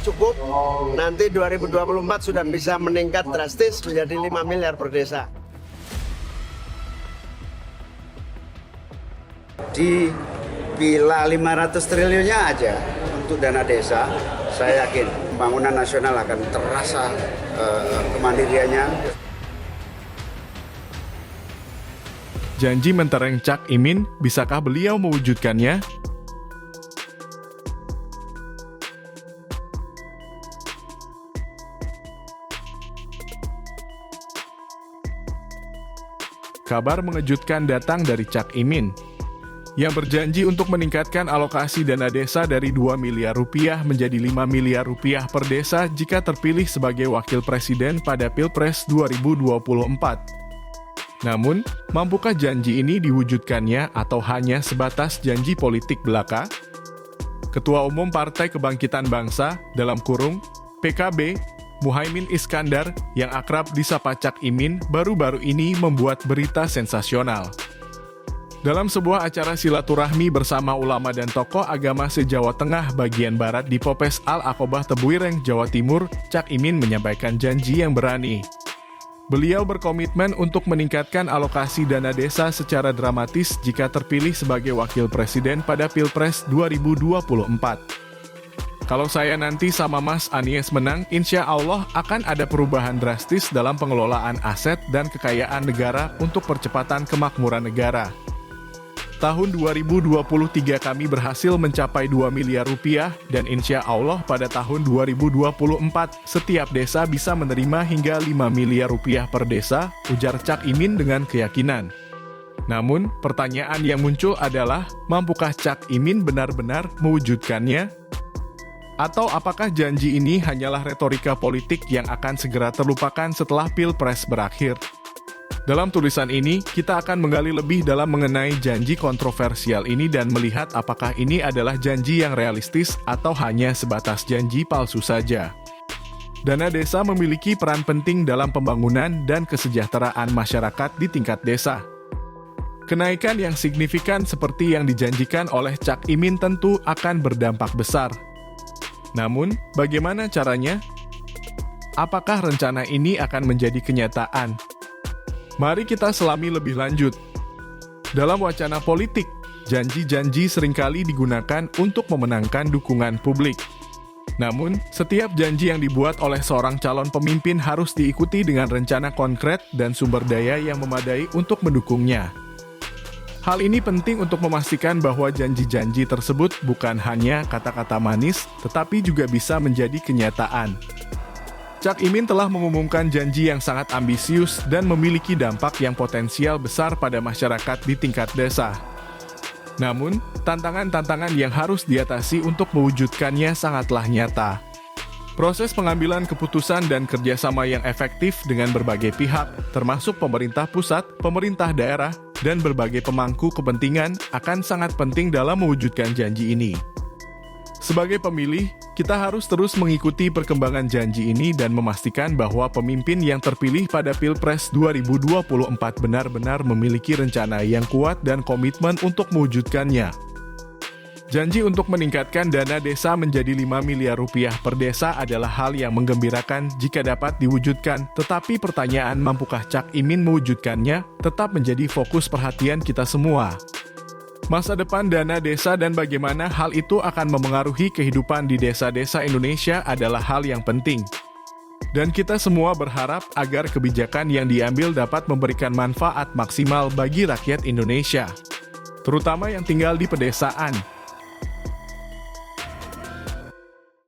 cukup. Nanti 2024 sudah bisa meningkat drastis menjadi 5 miliar per desa. Di bila 500 triliunnya aja untuk dana desa, saya yakin pembangunan nasional akan terasa kemandiriannya. Janji mentereng Cak Imin, bisakah beliau mewujudkannya? Kabar mengejutkan datang dari Cak Imin, yang berjanji untuk meningkatkan alokasi dana desa dari 2 miliar rupiah menjadi 5 miliar rupiah per desa jika terpilih sebagai wakil presiden pada Pilpres 2024. Namun, mampukah janji ini diwujudkannya atau hanya sebatas janji politik belaka? Ketua Umum Partai Kebangkitan Bangsa, (PKB), Muhaimin Iskandar, yang akrab disapa Cak Imin, baru-baru ini membuat berita sensasional. Dalam sebuah acara silaturahmi bersama ulama dan tokoh agama se-Jawa Tengah bagian Barat di Popes Al-Aqobah Tebuireng, Jawa Timur, Cak Imin menyampaikan janji yang berani. Beliau berkomitmen untuk meningkatkan alokasi dana desa secara dramatis jika terpilih sebagai wakil presiden pada Pilpres 2024. Kalau saya nanti sama Mas Anies menang, insya Allah akan ada perubahan drastis dalam pengelolaan aset dan kekayaan negara untuk percepatan kemakmuran negara. Tahun 2023 kami berhasil mencapai 2 miliar rupiah dan insya Allah pada tahun 2024 setiap desa bisa menerima hingga 5 miliar rupiah per desa, ujar Cak Imin dengan keyakinan. Namun, pertanyaan yang muncul adalah, mampukah Cak Imin benar-benar mewujudkannya? Atau apakah janji ini hanyalah retorika politik yang akan segera terlupakan setelah Pilpres berakhir? Dalam tulisan ini, kita akan menggali lebih dalam mengenai janji kontroversial ini dan melihat apakah ini adalah janji yang realistis atau hanya sebatas janji palsu saja. Dana desa memiliki peran penting dalam pembangunan dan kesejahteraan masyarakat di tingkat desa. Kenaikan yang signifikan seperti yang dijanjikan oleh Cak Imin tentu akan berdampak besar. Namun, bagaimana caranya? Apakah rencana ini akan menjadi kenyataan? Mari kita selami lebih lanjut. Dalam wacana politik, janji-janji seringkali digunakan untuk memenangkan dukungan publik. Namun, setiap janji yang dibuat oleh seorang calon pemimpin harus diikuti dengan rencana konkret dan sumber daya yang memadai untuk mendukungnya. Hal ini penting untuk memastikan bahwa janji-janji tersebut bukan hanya kata-kata manis, tetapi juga bisa menjadi kenyataan. Cak Imin telah mengumumkan janji yang sangat ambisius dan memiliki dampak yang potensial besar pada masyarakat di tingkat desa. Namun, tantangan-tantangan yang harus diatasi untuk mewujudkannya sangatlah nyata. Proses pengambilan keputusan dan kerjasama yang efektif dengan berbagai pihak, termasuk pemerintah pusat, pemerintah daerah, dan berbagai pemangku kepentingan akan sangat penting dalam mewujudkan janji ini. Sebagai pemilih, kita harus terus mengikuti perkembangan janji ini dan memastikan bahwa pemimpin yang terpilih pada Pilpres 2024 benar-benar memiliki rencana yang kuat dan komitmen untuk mewujudkannya. Janji untuk meningkatkan dana desa menjadi 5 miliar rupiah per desa adalah hal yang menggembirakan jika dapat diwujudkan, tetapi pertanyaan mampukah Cak Imin mewujudkannya tetap menjadi fokus perhatian kita semua. Masa depan dana desa dan bagaimana hal itu akan memengaruhi kehidupan di desa-desa Indonesia adalah hal yang penting. Dan kita semua berharap agar kebijakan yang diambil dapat memberikan manfaat maksimal bagi rakyat Indonesia, terutama yang tinggal di pedesaan.